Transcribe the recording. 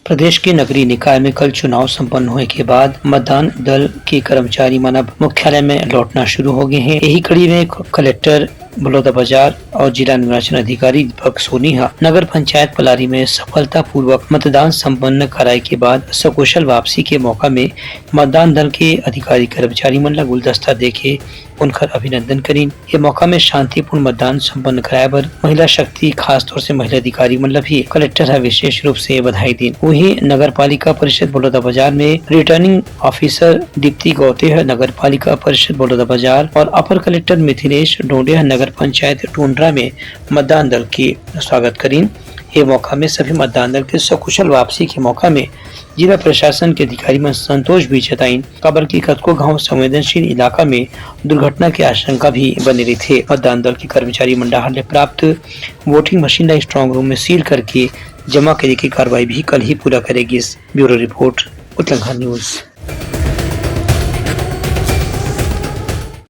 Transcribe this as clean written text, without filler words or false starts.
प्रदेश के नगरीय निकाय में कल चुनाव संपन्न होने के बाद मतदान दल के कर्मचारी मानव मुख्यालय में लौटना शुरू हो गए हैं। यही कड़ी में कलेक्टर बलौदाबाजार और जिला निर्वाचन अधिकारी दीपक सोनीहा नगर पंचायत पलारी में सफलतापूर्वक मतदान संपन्न कराए के बाद सकुशल वापसी के मौका में मतदान दल के अधिकारी कर्मचारी मन ला गुलदस्ता देके उनका अभिनंदन करीन। ये मौका में शांतिपूर्ण मतदान संपन्न कराए बर महिला शक्ति खास तौर से महिला अधिकारी मन ला भी कलेक्टर है विशेष रूप से बधाई दी। वही नगर पालिका परिषद बलौदाबाजार में रिटर्निंग ऑफिसर दीप्ति गौते है नगर पालिका परिषद बलौदाबाजार और अपर कलेक्टर मिथिलेश डोंडे नगर पंचायत टूंड्रा में मतदान दल की स्वागत करीन। ये मौका में सभी मतदान दल के सकुशल वापसी के मौका में जिला प्रशासन के अधिकारी में संतोष भी जताइन। खबर की कतको गांव संवेदनशील इलाका में दुर्घटना की आशंका भी बनी रही थे। मतदान दल के कर्मचारी मंडल ने प्राप्त वोटिंग मशीन ला स्ट्रॉन्ग रूम में सील करके जमा करने की कार्रवाई भी कल ही पूरा करेगी। Bureau report Uttarakhand news.